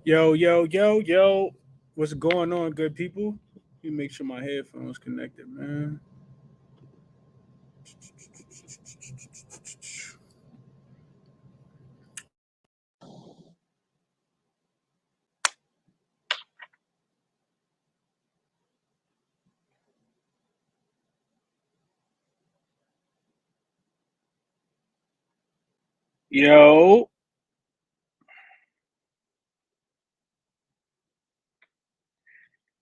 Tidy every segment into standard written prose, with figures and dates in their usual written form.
Yo, yo, yo, yo. What's going on, good people? Let me make sure my headphones connected, man. Yo.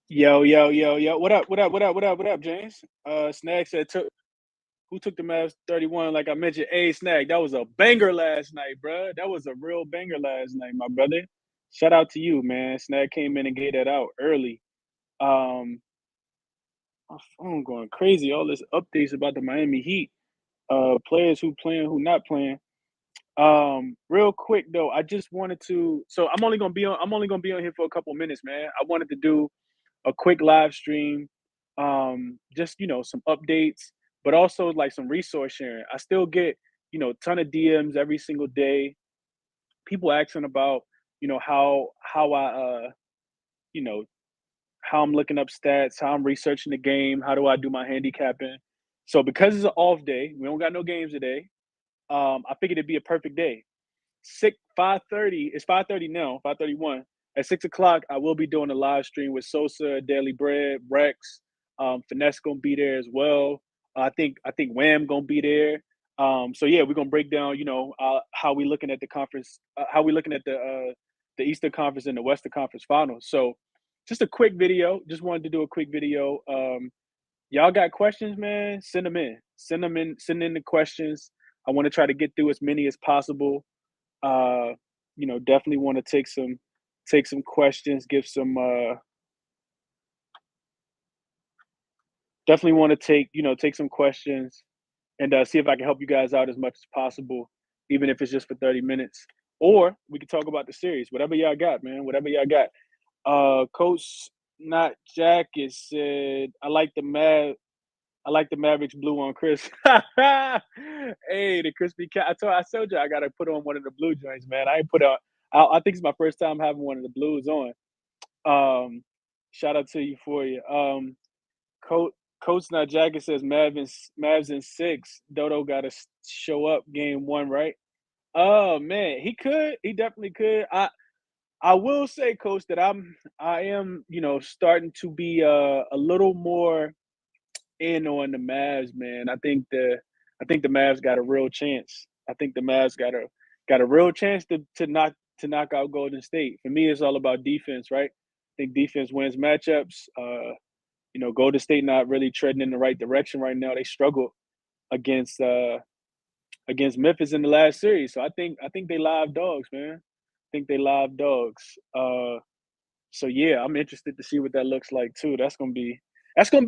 Yo, yo, yo, yo. What up, what up, what up, what up, what up, James? Snag said who took the Mavs 31? Like I mentioned, Snag, that was a banger last night, bro. That was a real banger last night, my brother. Shout out to you, man. Snag came in and gave that out early. Um, my phone going crazy. All this updates about the Miami Heat. Players who playing, who not playing. Real quick though, I just wanted to. So I'm only gonna be on here for a couple minutes, man. I wanted to do a quick live stream, just some updates, but also like some resource sharing. I still get ton of DMs every single day. People asking about how I you know how I'm looking up stats, how I'm researching the game, how do I do my handicapping. So because it's an off day, we don't got no games today. I figured it'd be a perfect day. 5:30. It's 5:30 now. 5:31. At 6 o'clock, I will be doing a live stream with Sosa, Daily Bread, Rex. Finesse gonna be there as well. I think Wham gonna be there. So yeah, we're gonna break down. How we looking at the conference. How we looking at the Eastern Conference and the Western Conference Finals. So just a quick video. Just wanted to do a quick video. Y'all got questions, man? Send them in. Send them in. Send in the questions. I want to try to get through as many as possible. uh Definitely want to take some questions, give some definitely want to take some questions, and see if I can help you guys out as much as possible, even if it's just for 30 minutes, or we can talk about the series, whatever y'all got, man, whatever y'all got. Coach not Jacket said, I like the Mavericks blue on Chris. Hey, the crispy cat. I told you I gotta put on one of the blue joints, man. I ain't put on. I think it's my first time having one of the blues on. Um, Shout out to you for you. Coach Coach Not Jacket says Mavs in six. Dodo got to show up game one, right? Oh man, he could. He definitely could. I will say, Coach, that I am starting to be a little more in on the Mavs, man. I think the Mavs got a real chance. I think the Mavs got a real chance to knock out Golden State. For me, it's all about defense, right? I think defense wins matchups. Golden State not really treading in the right direction right now. They struggled against against Memphis in the last series. So I think they live dogs, man. I think they live dogs. So yeah, I'm interested to see what that looks like too. That's gonna be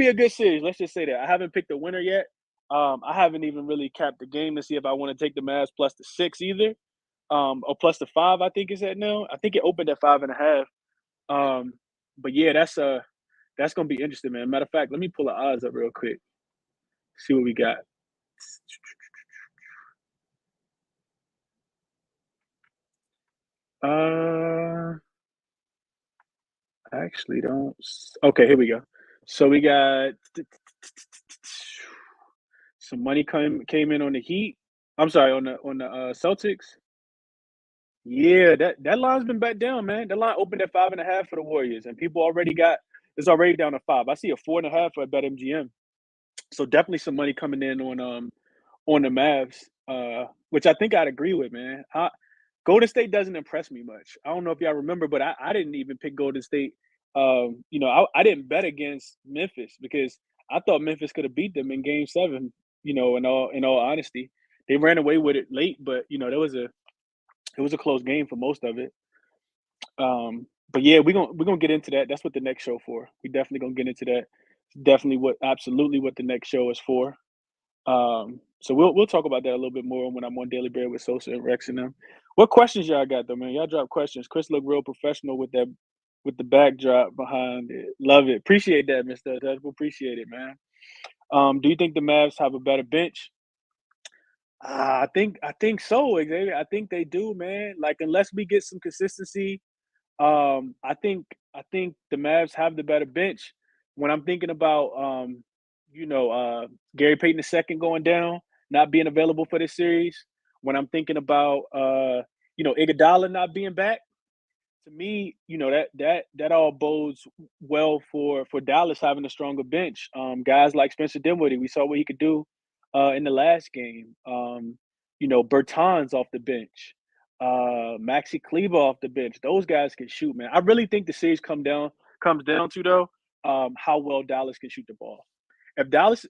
a good series. Let's just say that. I haven't picked a winner yet. I haven't even really capped the game to see if I want to take the Mavs plus the six either. Or plus the five, I think is at now. I think it opened at 5.5. Um, but yeah, that's gonna be interesting, man. Matter of fact, let me pull the odds up real quick. See what we got. Uh I actually don't. Okay, here we go. So we got some money came in on the Heat. I'm sorry, on the Celtics. Yeah, that line's been back down, man. That line opened at 5.5 for the Warriors, and people already got it's already down to 5. I see a 4.5 for BetMGM. So definitely some money coming in on the Mavs, which I think I'd agree with, man. Golden State doesn't impress me much. I don't know if y'all remember, but I didn't even pick Golden State. I didn't bet against Memphis because I thought Memphis could have beat them in Game 7. In all honesty, they ran away with it late, but it was a close game for most of it. But yeah, we're gonna get into that. That's what the next show for. We definitely gonna get into that. Definitely absolutely what the next show is for. So we'll talk about that a little bit more when I'm on Daily Bread with Sosa and Rex and them. What questions y'all got though, man? Y'all drop questions. Chris looked real professional with the backdrop behind it. Love it. Appreciate that, Mr. Touchable. Appreciate it, man. Do you think the Mavs have a better bench? I think so, Xavier. I think they do, man. Like unless we get some consistency, I think the Mavs have the better bench. When I'm thinking about you know, Gary Payton II going down, not being available for this series, when I'm thinking about Iguodala not being back, to me, that all bodes well for Dallas having a stronger bench. Guys like Spencer Dinwiddie, we saw what he could do in the last game. Bertans off the bench, Maxi Kleber off the bench. Those guys can shoot, man. I really think the series comes down to though how well Dallas can shoot the ball. If Dallas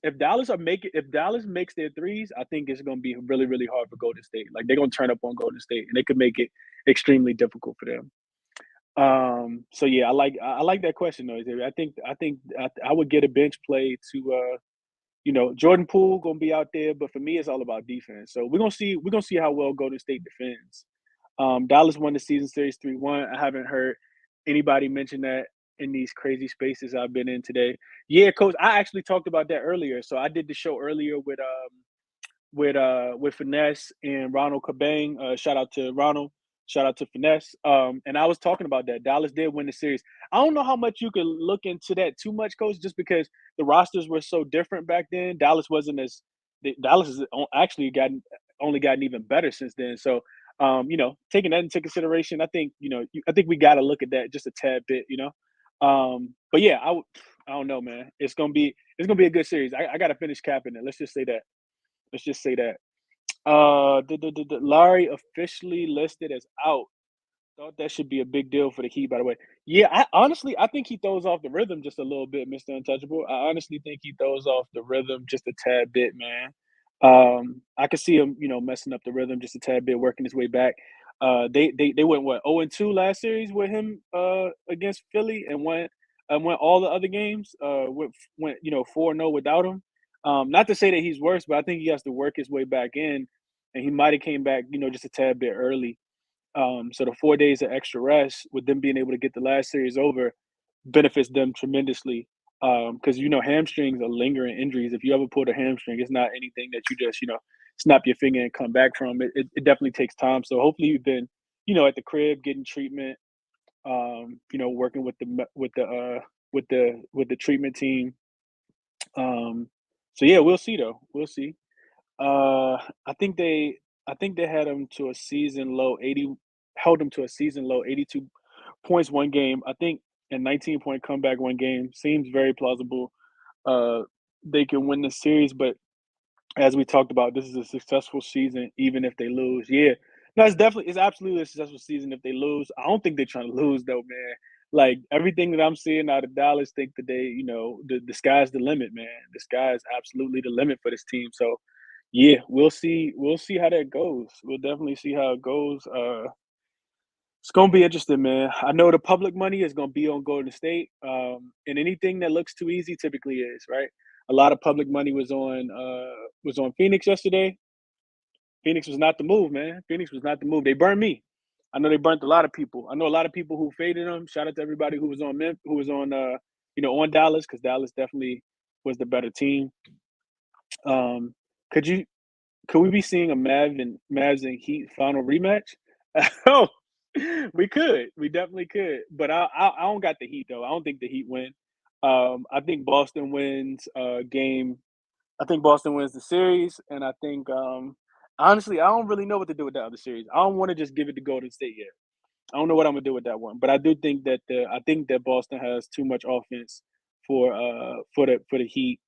makes their threes, I think it's going to be really really hard for Golden State. Like they're going to turn up on Golden State, and they could make it extremely difficult for them. So yeah, I like that question though, Xavier. I would get a bench play to Jordan Poole gonna be out there, but for me it's all about defense. So we're gonna see how well Golden State defends. Dallas won the season series 3-1. I haven't heard anybody mention that in these crazy spaces I've been in today. Yeah, coach, I actually talked about that earlier. So I did the show earlier with Finesse and Ronald Cabang. Shout out to Ronald. Shout out to Finesse. And I was talking about that. Dallas did win the series. I don't know how much you could look into that too much, coach, just because the rosters were so different back then. Dallas has actually only gotten even better since then. So taking that into consideration, I think we got to look at that just a tad bit. But yeah, I don't know, man. It's gonna be a good series. I got to finish capping it. Let's just say that. Let's just say that. Larry officially listed as out. Thought that should be a big deal for the Heat, by the way. Yeah, I think he throws off the rhythm just a little bit, Mr. Untouchable. I honestly think he throws off the rhythm just a tad bit, man. I could see him, messing up the rhythm just a tad bit, working his way back. They went what 0-2 last series with him against Philly, and went all the other games. Went 4-0 without him. Not to say that he's worse, but I think he has to work his way back in, and he might have came back, just a tad bit early. So the 4 days of extra rest, with them being able to get the last series over, benefits them tremendously. Because hamstrings are lingering injuries. If you ever pulled a hamstring, it's not anything that you just snap your finger and come back from. It definitely takes time. So hopefully you've been at the crib getting treatment. Working with the treatment team. Um, so yeah, we'll see though. We'll see. Uh, I think they had him to a season low 80, held him to a season low 82 points one game. I think a 19-point comeback one game seems very plausible. Uh, they can win the series, but as we talked about, this is a successful season, even if they lose. Yeah, no, it's absolutely a successful season if they lose. I don't think they're trying to lose though, man. Like everything that I'm seeing out of Dallas, think that the sky's the limit, man. The sky is absolutely the limit for this team. So yeah, we'll see. We'll see how that goes. We'll definitely see how it goes. It's gonna be interesting, man. I know the public money is gonna be on Golden State, and anything that looks too easy typically is right. A lot of public money was on Phoenix yesterday. Phoenix was not the move, man. Phoenix was not the move. They burned me. I know they burnt a lot of people. I know a lot of people who faded them. Shout out to everybody who was on Dallas, because Dallas definitely was the better team. Um, could you could we be seeing a Mavs and Heat final rematch? Oh, we could. We definitely could. But I don't got the Heat though. I don't think the Heat win. I think Boston wins game. I think Boston wins the series, and I think honestly, I don't really know what to do with that other series. I don't want to just give it to Golden State yet. I don't know what I'm gonna do with that one, but I do think that Boston has too much offense for the Heat,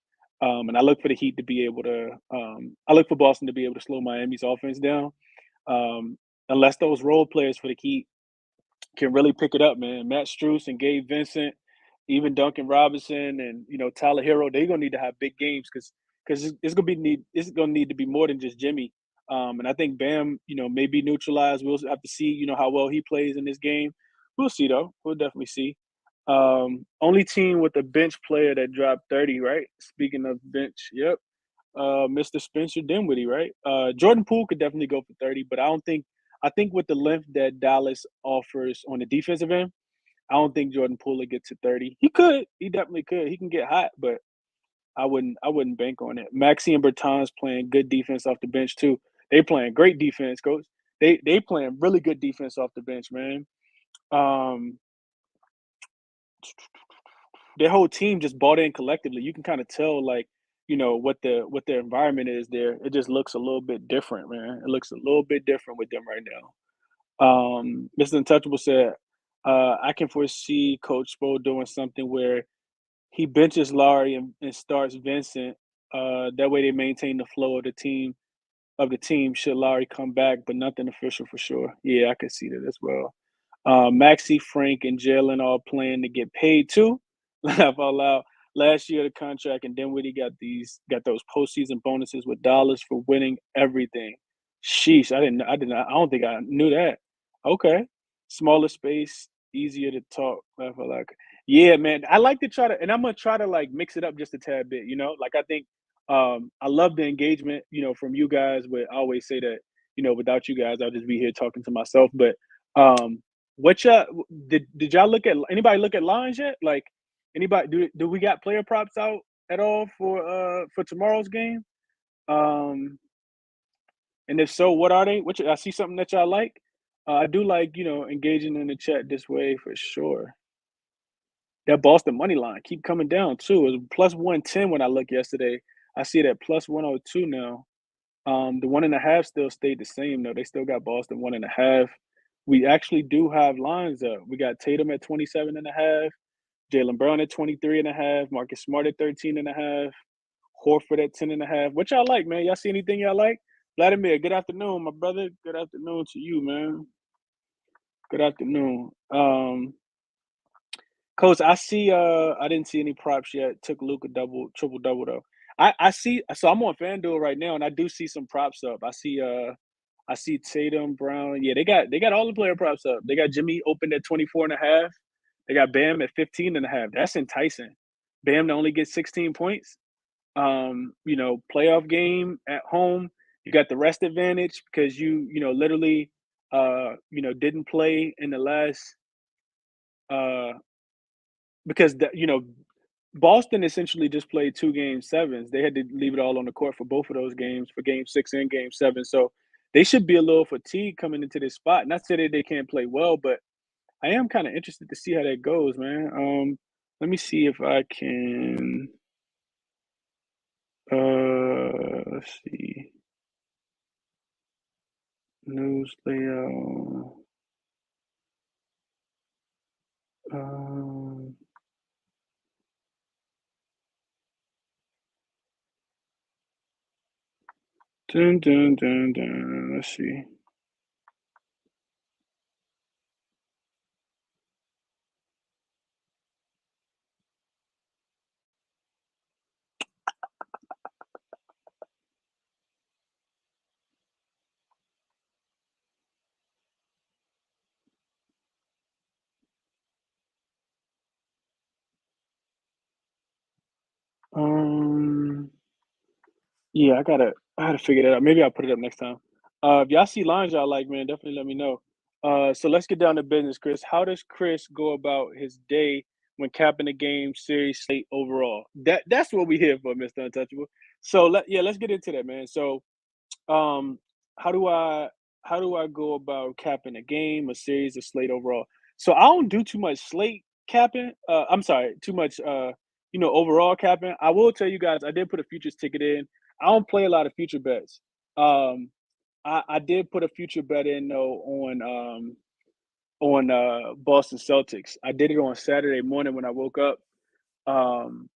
and I look for the Heat to be able to. I look for Boston to be able to slow Miami's offense down, um, unless those role players for the Heat can really pick it up, man. Matt Strus and Gabe Vincent, even Duncan Robinson and Tyler Hero, they're gonna need to have big games because it's gonna need to be more than just Jimmy. And I think Bam, may be neutralized. We'll have to see, how well he plays in this game. We'll see though. We'll definitely see. Only team with a bench player that dropped 30, right? Speaking of bench, yep. Mr. Spencer Dinwiddie, right? Jordan Poole could definitely go for 30, but I think with the length that Dallas offers on the defensive end, I don't think Jordan Poole will get to 30. He could. He definitely could. He can get hot, but I wouldn't bank on it. Maxi and Bertans playing good defense off the bench too. They playing great defense, coach. They playing really good defense off the bench, man. their whole team just bought in collectively. You can kind of tell, like, what their environment is there. It just looks a little bit different, man. It looks a little bit different with them right now. Mr. Untouchable said, I can foresee Coach Spo doing something where he benches Laurie and starts Vincent. That way they maintain the flow of the team should Lowry come back, but nothing official for sure. Yeah, I could see that as well. Maxi, Frank, and Jalen all playing to get paid too. Laugh out loud. Last year the contract, and Dinwiddie got those postseason bonuses with dollars for winning everything. Sheesh, I don't think I knew that. Okay. Smaller space, easier to talk. Laugh out loud. Yeah, man. I like to try to, and I'm gonna try to like mix it up just a tad bit, Like I think I love the engagement, from you guys. But I always say that, without you guys, I'll just be here talking to myself. But what y'all did y'all look at? Anybody look at lines yet? Like anybody do we got player props out at all for tomorrow's game? Um, and if so, what are they? I see something that y'all like. I do like engaging in the chat this way for sure. That Boston money line keep coming down too. It was plus 110 when I looked yesterday. I see it at plus 102 now. The 1.5 still stayed the same though. They still got Boston 1.5. We actually do have lines up. We got Tatum at 27.5, Jalen Brown at 23.5, Marcus Smart at 13.5, Horford at 10.5. What y'all like, man? Y'all see anything y'all like? Vladimir, good afternoon, my brother. Good afternoon to you, man. Good afternoon. Coach, I see. I didn't see any props yet. Took Luka triple double though. I see. So I'm on FanDuel right now, and I do see some props up. I see Tatum, Brown. Yeah, they got all the player props up. They got Jimmy opened at 24.5. They got Bam at 15.5. That's enticing. Bam to only get 16 points. Playoff game at home. You got the rest advantage because literally, didn't play in the last uh because Boston essentially just played 2 game 7s. They had to leave it all on the court for both of those games, for game 6 and game 7. So they should be a little fatigued coming into this spot. Not say that they can't play well, but I am kind of interested to see how that goes, man. Let me see if I can. Let's see. News layout. Um, dun dun dun dun. Let's see. Um, yeah, I gotta figure that out. Maybe I'll put it up next time. If y'all see lines y'all like, man, definitely let me know. So let's get down to business, Chris. How does Chris go about his day when capping the game series slate overall? That's what we here for, Mr. Untouchable. So let's get into that, man. So um, how do I go about capping a game, a series, a slate overall? So I don't do too much slate capping. I'm sorry, too much overall capping. I will tell you guys, I did put a futures ticket in. I don't play a lot of future bets. Um, I did put a future bet in though on Boston Celtics. I did it on Saturday morning when I woke up. Um,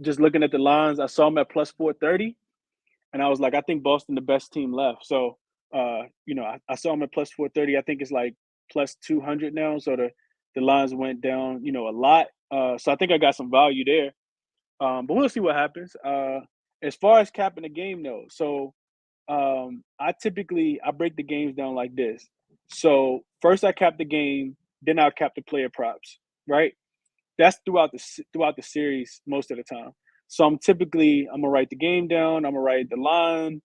just looking at the lines, I saw them at plus 430. And I was like, I think Boston the best team left. So, I saw them at plus 430. I think it's like plus 200 now. So the lines went down, a lot. So I think I got some value there. But we'll see what happens. As far as capping the game though, so I break the games down like this. So first I cap the game, then I'll cap the player props, right? That's throughout the series most of the time. So I'm gonna write the game down. I'm gonna write the line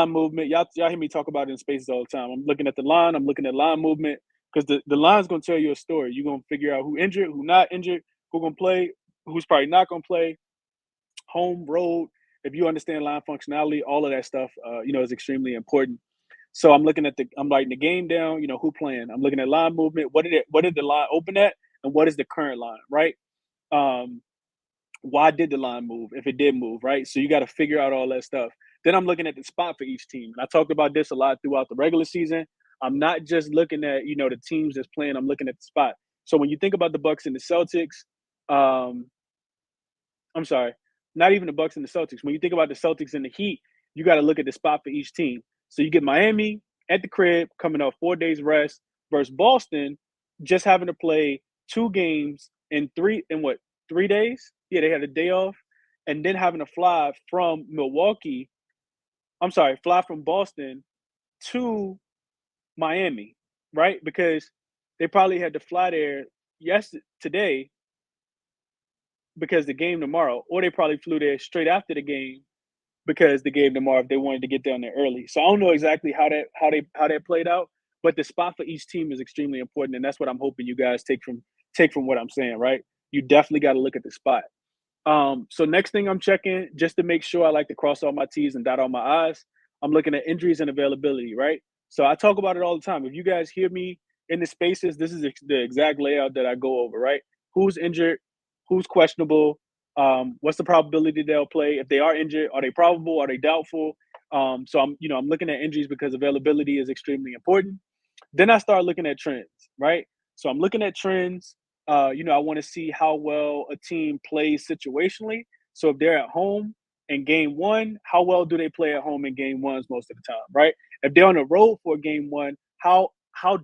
movement. Y'all hear me talk about it in spaces all the time. I'm looking at the line. I'm looking at line movement because the line's gonna tell you a story. You're gonna figure out who injured, who not injured, who gonna play, who's probably not gonna play, home, road. If you understand line functionality, all of that stuff, is extremely important. So I'm writing the game down. Who playing? I'm looking at line movement. What did the line open at? and what is the current line, right? Um, why did the line move if it did move, right? So you got to figure out all that stuff. Then I'm looking at the spot for each team. And I talked about this a lot throughout the regular season. I'm not just looking at, the teams that's playing, I'm looking at the spot. So when you think about the Bucks and the Celtics, um, I'm sorry, not even the Bucks and the Celtics. When you think about the Celtics and the Heat, you got to look at the spot for each team. So you get Miami at the crib coming off 4 days rest versus Boston, just having to play 2 games in what 3 days? Yeah, they had a day off, and then having to fly from Milwaukee. I'm sorry, fly from Boston to Miami, right? Because they probably had to fly there today because the game tomorrow, or they probably flew there straight after the game because the game tomorrow if they wanted to get down there early. So I don't know exactly how that played out, but the spot for each team is extremely important, and that's what I'm hoping you guys take from what I'm saying. Right? You definitely got to look at the spot. So next thing I'm checking just to make sure I like to cross all my T's and dot all my I's. I'm looking at injuries and availability. Right? So I talk about it all the time. If you guys hear me in the spaces, this is the exact layout that I go over. Right? Who's injured? Who's questionable? What's the probability they'll play? If they are injured, are they probable? Are they doubtful? So I'm looking at injuries because availability is extremely important. Then I start looking at trends, right? So I'm looking at trends. I want to see how well a team plays situationally. So if they're at home in game one, how well do they play at home in game ones most of the time, right? If they're on the road for game one, how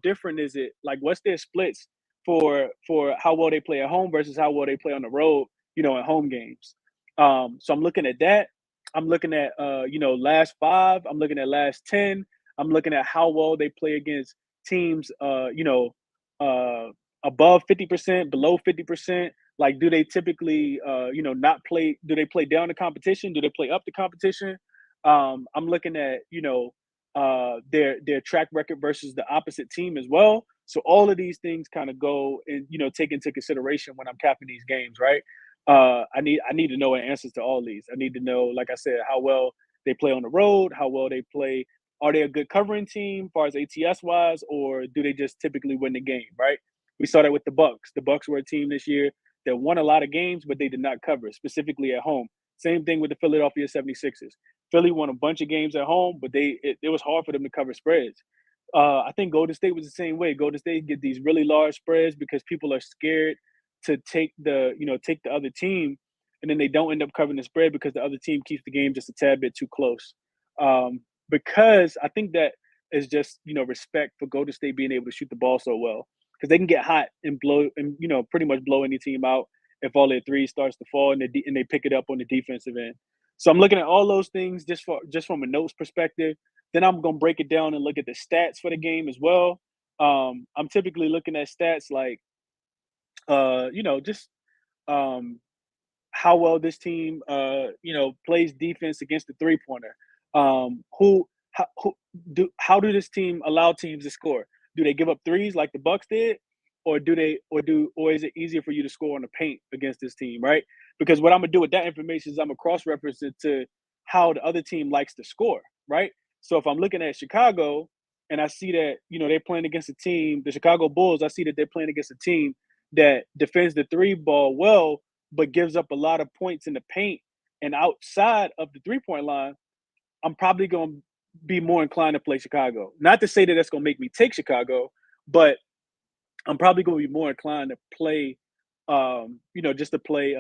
different is it? Like, what's their splits for how well they play at home versus how well they play on the road, at home games. So I'm looking at that. I'm looking at last five. I'm looking at last 10. I'm looking at how well they play against teams, uh, above 50%, below 50%. Like, do they typically, not play? Do they play down the competition? Do they play up the competition? I'm looking at, their track record versus the opposite team as well. So all of these things kind of go and take into consideration when I'm capping these games, right? I need to know answers to all these. I need to know, like I said, how well they play on the road, how well they play. Are they a good covering team, as far as ATS wise, or do they just typically win the game, right? We saw that with the Bucks. The Bucks were a team this year that won a lot of games, but they did not cover, specifically at home. Same thing with the Philadelphia 76ers. Philly won a bunch of games at home, but it was hard for them to cover spreads. I think Golden State was the same way. Golden State get these really large spreads because people are scared to take the other team, and then they don't end up covering the spread because the other team keeps the game just a tad bit too close. Because I think that is just respect for Golden State being able to shoot the ball so well because they can get hot and blow and pretty much blow any team out if all their threes starts to fall and they pick it up on the defensive end. So I'm looking at all those things just from a notes perspective. Then I'm gonna break it down and look at the stats for the game as well. I'm typically looking at stats like just um, how well this team plays defense against the 3 pointer. How do this team allow teams to score? Do they give up threes like the Bucks did, or is it easier for you to score on the paint against this team, right? Because what I'm gonna do with that information is I'm gonna cross reference it to how the other team likes to score, right? So if I'm looking at Chicago and I see that they're playing against a team, the Chicago Bulls, I see that they're playing against a team that defends the three ball well, but gives up a lot of points in the paint and outside of the 3 point line, I'm probably going to be more inclined to play Chicago. Not to say that that's going to make me take Chicago, but I'm probably going to be more inclined to play, just to play,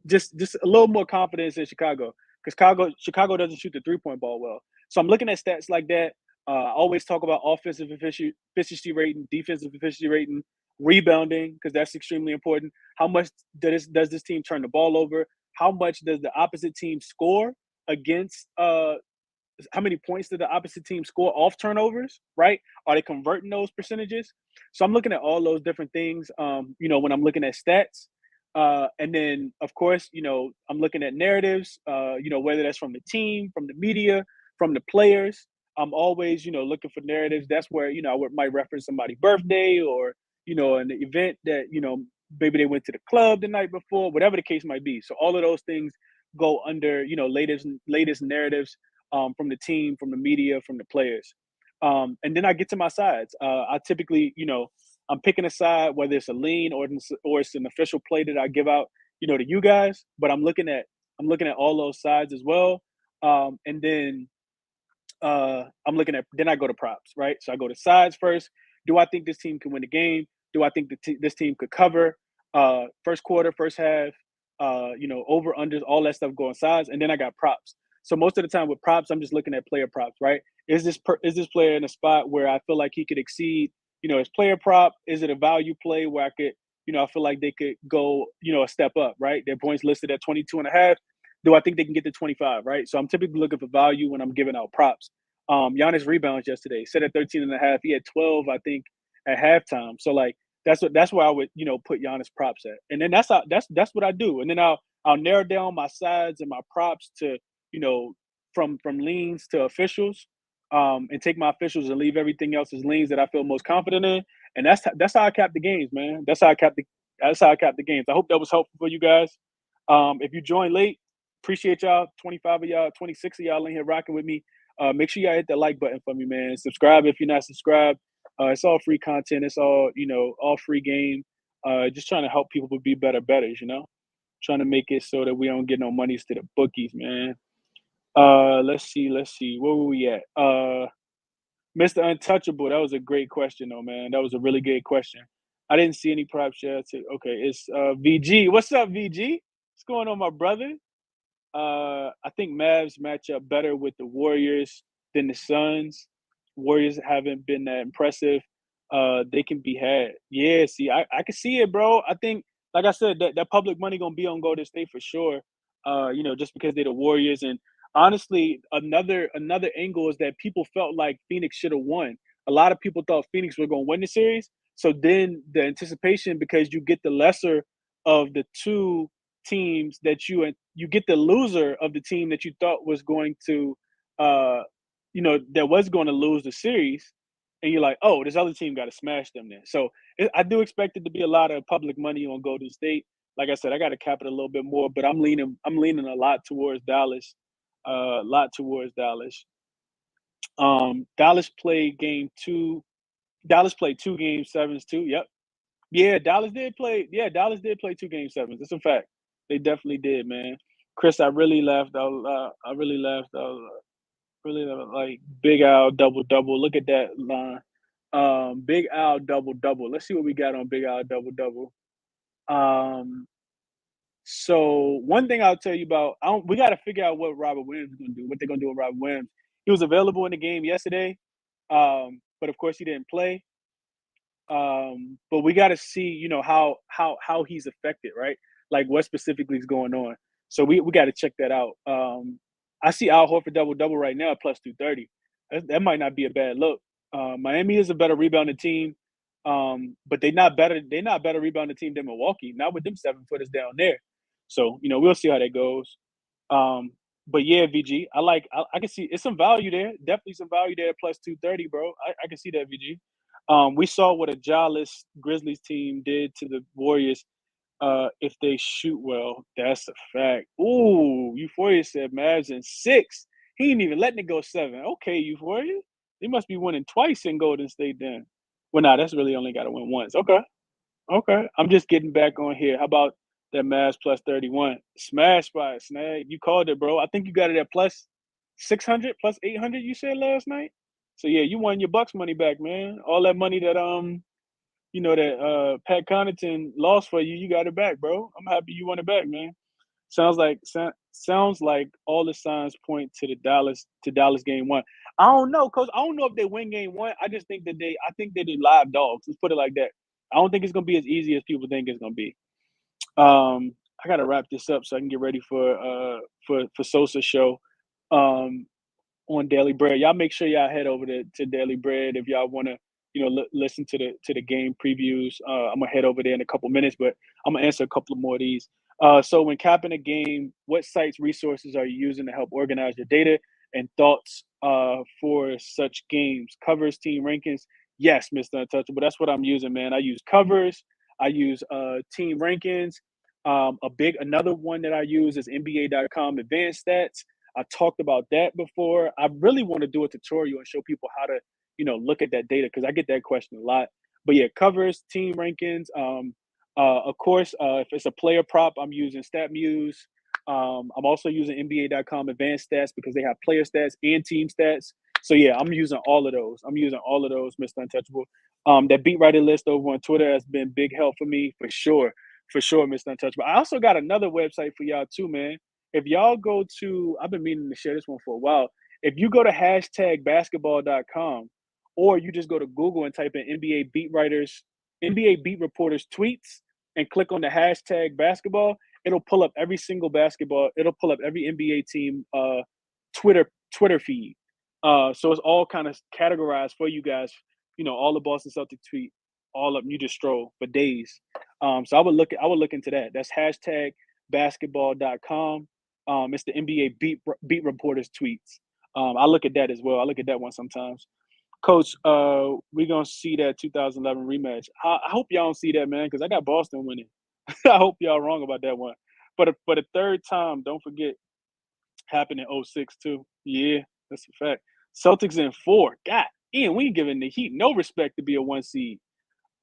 just a little more confidence in Chicago because Chicago doesn't shoot the 3 point ball well. So I'm looking at stats like that. I always talk about offensive efficiency rating, defensive efficiency rating, rebounding because that's extremely important. How much does this team turn the ball over? How much does the opposite team score against how many points did the opposite team score off turnovers, right? Are they converting those percentages? So I'm looking at all those different things, when I'm looking at stats. And then, of course, I'm looking at narratives, whether that's from the team, from the media, from the players. I'm always, looking for narratives. That's where, might reference somebody's birthday or, an event that, maybe they went to the club the night before, whatever the case might be. So all of those things go under, latest narratives from the team, from the media, from the players. And then I get to my sides. I typically, I'm picking a side, whether it's a lean or it's an official play that I give out, to you guys. But I'm looking at all those sides as well. And then I'm looking at then I go to props, right? So I go to sides first. Do I think this team can win the game? Do I think this team could cover? First quarter, first half, over unders, all that stuff going sides, and then I got props. So most of the time with props, I'm just looking at player props, right? Is this player in a spot where I feel like he could exceed, his player prop? Is it a value play where I could, I feel like they could go, a step up, right? Their points listed at 22 and a half. Do I think they can get to 25, right? So I'm typically looking for value when I'm giving out props. Giannis rebounds yesterday, set at 13 and a half. He had 12, I think, at halftime. So like that's where I would, put Giannis props at. And then that's what I do. And then I'll narrow down my sides and my props to, you know, from leans to officials. And take my officials and leave everything else as leans that I feel most confident in. And that's how I cap the games, man. That's how I cap the games. I hope that was helpful for you guys. If you joined late, appreciate y'all. 25 of y'all, 26 of y'all in here rocking with me. Make sure y'all hit the like button for me, man. Subscribe if you're not subscribed. It's all free content. It's all free game. Just trying to help people be better bettors. Trying to make it so that we don't get no monies to the bookies, man. Let's see. Where were we at? Mr. Untouchable, that was a great question, though, man. That was a really good question. I didn't see any props yet. Okay, it's VG. What's up, VG? What's going on, my brother? I think Mavs match up better with the Warriors than the Suns. Warriors haven't been that impressive. They can be had. Yeah, see, I can see it, bro. I think, like I said, that public money gonna be on Golden State for sure. Just because they're the Warriors. And honestly, another angle is that people felt like Phoenix should have won. A lot of people thought Phoenix were gonna win the series. So then the anticipation, because you get the lesser of the two teams that you get the loser of the team that you thought was going to that was going to lose the series, and you're like, oh, this other team got to smash them then. So I do expect it to be a lot of public money on Golden State. Like I said, I got to cap it a little bit more, but I'm leaning a lot towards Dallas. A lot towards Dallas. Dallas played game two. Dallas played two game sevens too. Yep. Yeah, Dallas did play. Yeah, Dallas did play two game sevens. It's a fact. They definitely did, man. Chris, I really laughed out. I really laughed out. Really like Big Al double double. Look at that line. Big Al double double. Let's see what we got on Big Al double double. Um, so one thing I'll tell you about, we got to figure out what Robert Williams is going to do. What they're going to do with Robert Williams. He was available in the game yesterday, but of course he didn't play. But we got to see, how he's affected, right? Like what specifically is going on. So we got to check that out. I see Al Horford double double right now at plus 230. That might not be a bad look. Miami is a better rebounding team, but they're not better. They're not better rebounding team than Milwaukee. Not with them 7-footers down there. So we'll see how that goes. But yeah, VG, I can see it's some value there. Definitely some value there at plus 230, bro. I can see that, VG. We saw what a jawless Grizzlies team did to the Warriors. If they shoot well, that's a fact. Ooh, Euphoria said Mavs in 6. He ain't even letting it go 7. Okay, Euphoria. They must be winning twice in Golden State then. Well, nah, that's really only got to win once. Okay. Okay. I'm just getting back on here. How about that Mavs plus 31? Smash by Snag. You called it, bro. I think you got it at plus 600, plus 800, you said last night. So yeah, you won your Bucks money back, man. All that money that Pat Connaughton lost for you, you got it back, bro. I'm happy you won it back, man. Sounds like all the signs point to Dallas game one. I don't know, coach. I don't know if they win game one. I just think that I think they do live dogs. Let's put it like that. I don't think it's gonna be as easy as people think it's gonna be. I gotta wrap this up so I can get ready for Sosa's show. On Daily Bread. Y'all make sure y'all head over to Daily Bread if y'all want to, listen to the game previews. I'm gonna head over there in a couple minutes, but I'm gonna answer a couple more of these. So when capping a game, what sites resources are you using to help organize your data and thoughts for such games? Covers, team rankings. Yes, Mr. Untouchable. That's what I'm using, man. I use covers. I use team rankings. Another one that I use is NBA.com advanced stats. I talked about that before. I really want to do a tutorial and show people how to, look at that data because I get that question a lot. But yeah, covers, team rankings. Of course, if it's a player prop, I'm using StatMuse. I'm also using NBA.com advanced stats because they have player stats and team stats. So yeah, I'm using all of those. Mr. Untouchable. That beat writer list over on Twitter has been big help for me for sure, Mr. Untouchable. I also got another website for y'all too, man. If y'all go to, I've been meaning to share this one for a while. If you go to hashtag basketball.com, or you just go to Google and type in NBA beat reporters tweets and click on the hashtag basketball, it'll pull up every single basketball. It'll pull up every NBA team Twitter feed. So it's all kind of categorized for you guys. All the Boston Celtics tweet, all of them. You just stroll for days. So I would look into that. That's hashtag basketball.com. It's the NBA beat reporters tweets. I look at that as well. I look at that one sometimes. Coach, we're gonna see that 2011 rematch. I hope y'all don't see that, man, because I got Boston winning. I hope y'all wrong about that one. But for the third time, don't forget, happened in '06 too. Yeah, that's a fact. Celtics in 4. God, Ian, we ain't giving the Heat no respect to be a 1 seed.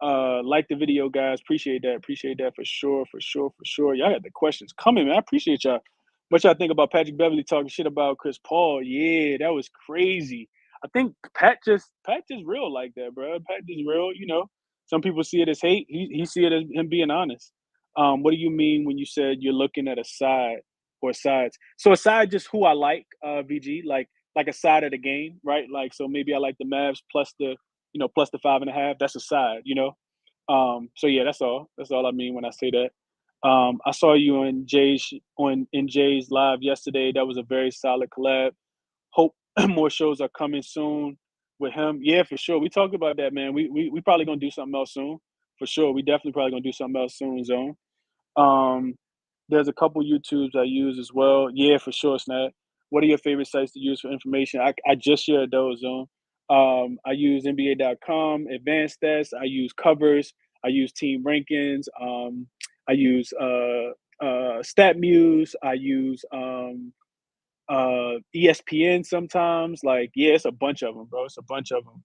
Like the video, guys. Appreciate that. Appreciate that for sure, for sure, for sure. Y'all got the questions coming, man. I appreciate y'all. What y'all think about Patrick Beverly talking shit about Chris Paul? Yeah, that was crazy. I think Pat just real like that, bro. Pat just real. Some people see it as hate. He see it as him being honest. What do you mean when you said you're looking at a side or sides? So a side just who I like, VG, like a side of the game, right? Like so maybe I like the Mavs plus the 5.5. That's a side. So yeah, that's all. That's all I mean when I say that. I saw you on Jay's live yesterday. That was a very solid collab. Hope more shows are coming soon with him. Yeah, for sure. We talked about that, man. We probably gonna do something else soon. For sure. We definitely probably gonna do something else soon, Zone. Um, there's a couple YouTubes I use as well. Yeah, for sure, Snap. What are your favorite sites to use for information? I just shared those, Zone. I use NBA.com, advanced stats. I use covers. I use team rankings. I use StatMuse. I use ESPN sometimes. Like, yeah, it's a bunch of them, bro. It's a bunch of them.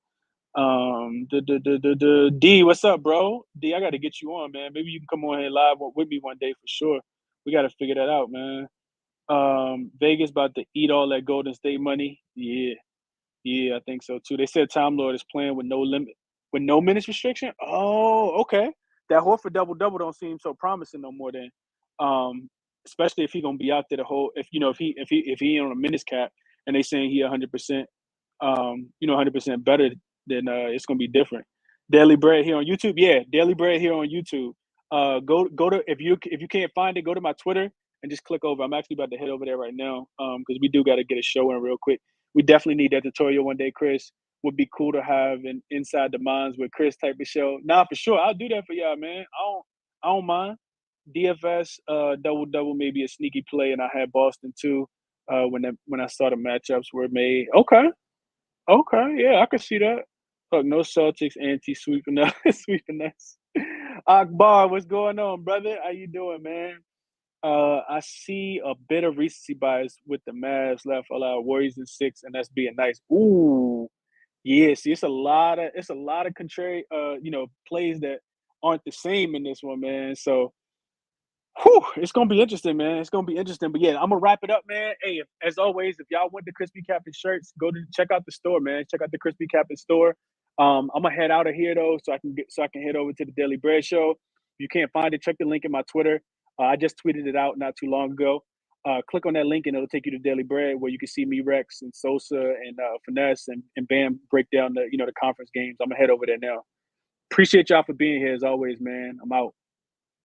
D, what's up, bro? D, I got to get you on, man. Maybe you can come on here live with me one day for sure. We got to figure that out, man. Vegas about to eat all that Golden State money. Yeah, yeah, I think so too. They said Time Lord is playing with no limit, with no minutes restriction. Oh, okay. That Horford double don't seem so promising no more. Then, especially if he gonna be out there the whole. If he on a minutes cap and they saying he 100%, 100% better, then it's gonna be different. Daily Bread here on YouTube. Yeah, Daily Bread here on YouTube. Go to if you can't find it, go to my Twitter and just click over. I'm actually about to head over there right now because we do got to get a show in real quick. We definitely need that tutorial one day, Chris. Would be cool to have an Inside the Minds with Chris type of show. Nah, for sure. I'll do that for y'all, man. I don't mind. DFS double maybe a sneaky play, and I had Boston too. When I saw the matchups were made. Okay. Okay, yeah, I could see that. Look, no Celtics anti-sweeping us, sweeping us. Akbar, what's going on, brother? How you doing, man? I see a bit of recency bias with the Mavs left allowed Warriors in 6, and that's being nice. Ooh, yeah. See, it's a lot of contrary, plays that aren't the same in this one, man. So whew, it's gonna be interesting, man. It's gonna be interesting. But yeah, I'm gonna wrap it up, man. Hey, as always, if y'all want the Crispy Captain shirts, go to check out the store, man. Check out the Crispy Captain store. I'm gonna head out of here though, so I can head over to the Daily Bread Show. If you can't find it, check the link in my Twitter. I just tweeted it out not too long ago. Click on that link and it'll take you to Daily Bread where you can see me, Rex, and Sosa, and Finesse, and Bam break down the conference games. I'm gonna head over there now. Appreciate y'all for being here as always, man. I'm out.